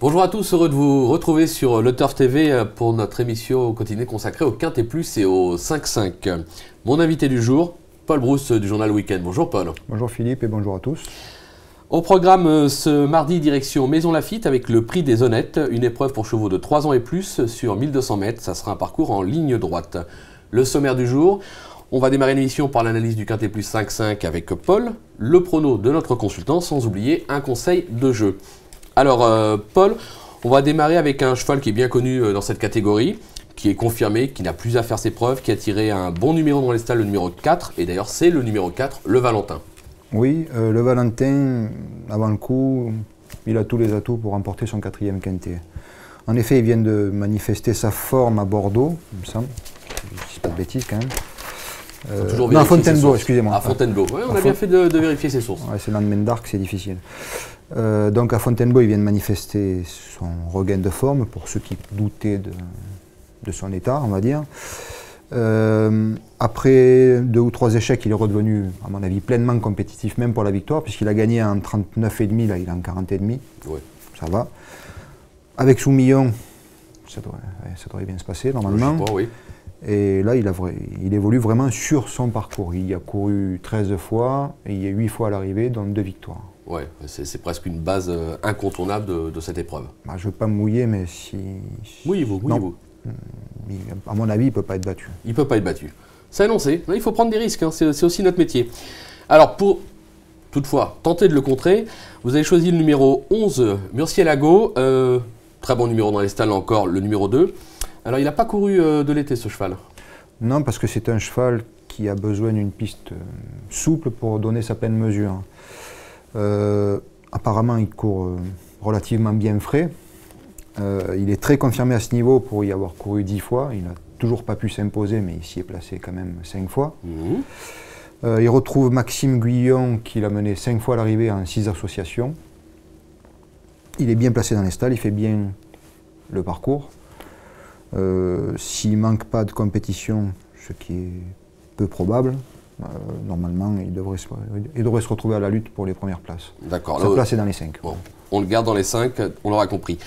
Bonjour à tous, heureux de vous retrouver sur Le Turf TV pour notre émission continue consacrée au Quintet Plus et au 5-5. Mon invité du jour, Paul Brousse du journal Week-end. Bonjour Paul. Bonjour Philippe et bonjour à tous. Au programme ce mardi, direction Maison Lafitte avec le prix des honnêtes, une épreuve pour chevaux de 3 ans et plus sur 1200 mètres. Ça sera un parcours en ligne droite. Le sommaire du jour, on va démarrer l'émission par l'analyse du Quintet Plus 5-5 avec Paul, le prono de notre consultant, sans oublier un conseil de jeu. Alors Paul, on va démarrer avec un cheval qui est bien connu dans cette catégorie, qui est confirmé, qui n'a plus à faire ses preuves, qui a tiré un bon numéro dans les stalles, le numéro 4, et d'ailleurs c'est le numéro 4, le Valentin. Oui, le Valentin, avant le coup, il a tous les atouts pour remporter son 4e quintet. En effet, il vient de manifester sa forme à Bordeaux, il me semble, je ne dis pas de bêtises quand même. Non, à Fontainebleau, excusez-moi. À Fontainebleau, ouais, on a bien fait de vérifier ses sources. Ouais, c'est le lendemain d'Arc, c'est difficile. Donc à Fontainebleau, il vient de manifester son regain de forme, pour ceux qui doutaient de son état, on va dire. Après 2 ou 3 échecs, il est redevenu, à mon avis, pleinement compétitif, même pour la victoire, puisqu'il a gagné en 39,5, là il est en 40,5. Ouais. Ça va. Avec Soumillon, ça devrait bien se passer normalement. Je sais pas, oui. Et là, il évolue vraiment sur son parcours. Il a couru 13 fois, et il y a 8 fois à l'arrivée, dont 2 victoires. Ouais, c'est presque une base incontournable de cette épreuve. Bah, je ne veux pas me mouiller, mais si... Mouillez-vous, mouillez-vous. À mon avis, il ne peut pas être battu. Il ne peut pas être battu. C'est annoncé, il faut prendre des risques, hein. C'est aussi notre métier. Alors pour, toutefois, tenter de le contrer, vous avez choisi le numéro 11, Murcielago, très bon numéro dans les stalles encore, le numéro 2. Alors il n'a pas couru de l'été ce cheval? Non, parce que c'est un cheval qui a besoin d'une piste souple pour donner sa pleine mesure. Apparemment, il court relativement bien frais. Il est très confirmé à ce niveau pour y avoir couru 10 fois. Il n'a toujours pas pu s'imposer, mais il s'y est placé quand même 5 fois. Il retrouve Maxime Guyon, qui l'a mené 5 fois à l'arrivée en 6 associations. Il est bien placé dans les stalles, il fait bien le parcours. S'il ne manque pas de compétition, ce qui est peu probable, normalement, il devrait se retrouver à la lutte pour les premières places. D'accord. Sa place est dans les 5. Bon, on le garde dans les 5, on l'aura compris.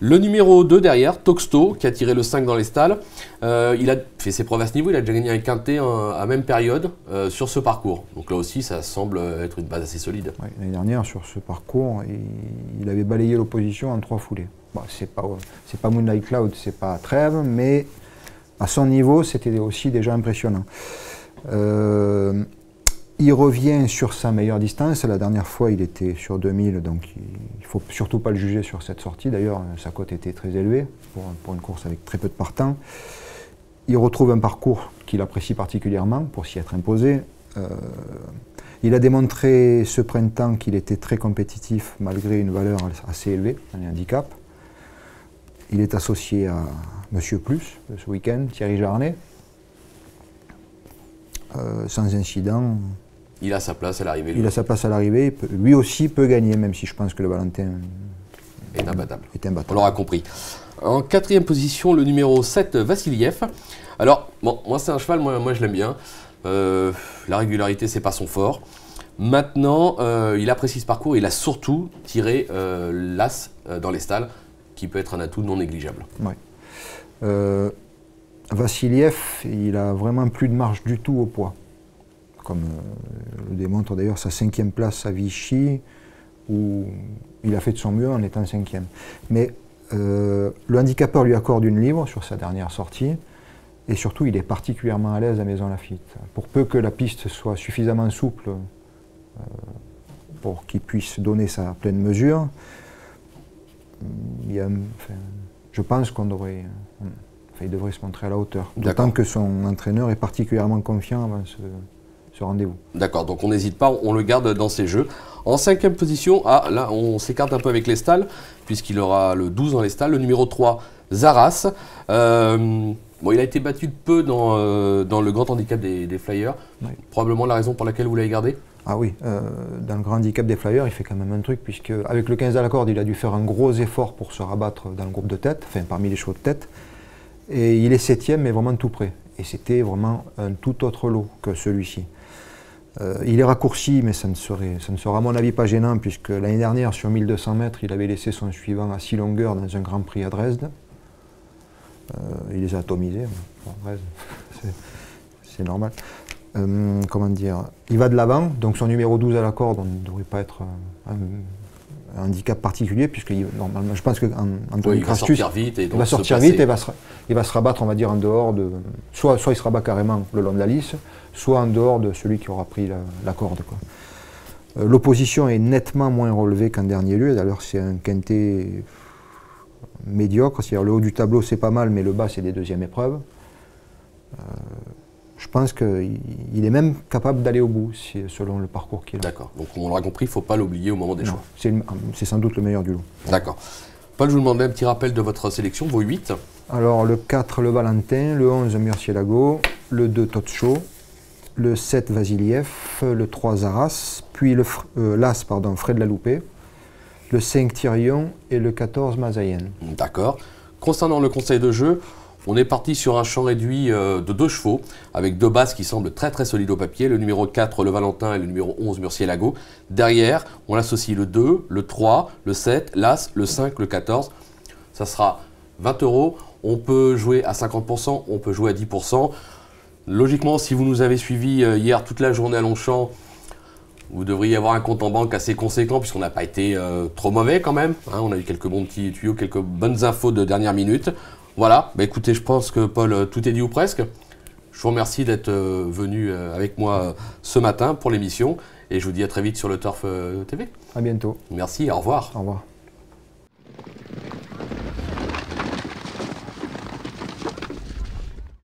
Le numéro 2 derrière, Toxto, qui a tiré le 5 dans les stalles. Il a fait ses preuves à ce niveau, il a déjà gagné un quintet à même période sur ce parcours. Donc là aussi, ça semble être une base assez solide. Oui, l'année dernière, sur ce parcours, il avait balayé l'opposition en 3 foulées. Bon, c'est pas Moonlight Cloud, c'est pas Trèves, mais à son niveau, c'était aussi déjà impressionnant. Il revient sur sa meilleure distance. La dernière fois, il était sur 2000, donc il ne faut surtout pas le juger sur cette sortie. D'ailleurs, sa cote était très élevée pour une course avec très peu de partants. Il retrouve un parcours qu'il apprécie particulièrement pour s'y être imposé. Il a démontré ce printemps qu'il était très compétitif malgré une valeur assez élevée, un handicap. Il est associé à Monsieur Plus ce week-end, Thierry Jarnet. Sans incident. Il a sa place à l'arrivée. Il a sa place à l'arrivée. Lui aussi peut gagner, même si je pense que le Valentin est imbattable. On l'aura compris. En 4e position, le numéro 7, Vassiliev. Alors, bon, moi c'est un cheval, moi je l'aime bien. La régularité, c'est pas son fort. Maintenant, il apprécie ce parcours. Il a surtout tiré l'As dans les stalles, qui peut être un atout non négligeable. Ouais. Vassiliev, il a vraiment plus de marge du tout au poids. Comme le démontre d'ailleurs sa 5e place à Vichy, où il a fait de son mieux en étant 5e. Mais le handicapeur lui accorde une livre sur sa dernière sortie, et surtout il est particulièrement à l'aise à Maison Lafitte. Pour peu que la piste soit suffisamment souple pour qu'il puisse donner sa pleine mesure, je pense qu'on devrait... il devrait se montrer à la hauteur. D'autant que son entraîneur est particulièrement confiant avant ce rendez-vous. D'accord, donc on n'hésite pas, on le garde dans ses jeux. En 5e position, là on s'écarte un peu avec les stalles, puisqu'il aura le 12 dans les stalles, le numéro 3, Zaras. Bon, il a été battu de peu dans le grand handicap des Flyers. Oui. Probablement la raison pour laquelle vous l'avez gardé? Ah oui, dans le grand handicap des Flyers, il fait quand même un truc, puisque avec le 15 à la corde, il a dû faire un gros effort pour se rabattre dans le groupe de tête, enfin parmi les chevaux de tête. Et il est 7e, mais vraiment tout près. Et c'était vraiment un tout autre lot que celui-ci. Il est raccourci, mais ça ne sera à mon avis pas gênant, puisque l'année dernière, sur 1200 mètres, il avait laissé son suivant à 6 longueurs dans un Grand Prix à Dresde. Il les a atomisés. Bon, Dresde, c'est normal. Comment dire, il va de l'avant, donc son numéro 12 à la corde, on ne devrait pas être un handicap particulier, puisque normalement, je pense qu'Anthony Crastus, il va sortir vite et il va se rabattre, on va dire, en dehors de... Soit il se rabat carrément le long de la lisse, soit en dehors de celui qui aura pris la corde, quoi. L'opposition est nettement moins relevée qu'en dernier lieu, d'ailleurs c'est un quintet médiocre, c'est-à-dire le haut du tableau c'est pas mal, mais le bas c'est des deuxièmes épreuves. Je pense qu'il est même capable d'aller au bout, selon le parcours qu'il a. D'accord. Donc on l'aura compris, il ne faut pas l'oublier au moment des choix. C'est sans doute le meilleur du lot. D'accord. Paul, je vous demandais un petit rappel de votre sélection, vos 8. Alors le 4, le Valentin, le 11, Murcielago, le 2, Totcho, le 7, Vasiliev, le 3, Zaras, puis l'As, Fred Laloupé, le 5, Thirion et le 14, Mazayen. D'accord. Concernant le conseil de jeu, on est parti sur un champ réduit de 2 chevaux, avec 2 bases qui semblent très très solides au papier, le numéro 4, le Valentin, et le numéro 11, Murcielago. Derrière, on associe le 2, le 3, le 7, l'As, le 5, le 14. Ça sera 20 €. On peut jouer à 50%, on peut jouer à 10%. Logiquement, si vous nous avez suivis hier toute la journée à Longchamp, vous devriez avoir un compte en banque assez conséquent, puisqu'on n'a pas été trop mauvais quand même. Hein, on a eu quelques bons petits tuyaux, quelques bonnes infos de dernière minute. Voilà, bah écoutez, je pense que Paul, tout est dit ou presque. Je vous remercie d'être venu avec moi ce matin pour l'émission et je vous dis à très vite sur le Turf TV. À bientôt. Merci, au revoir. Au revoir.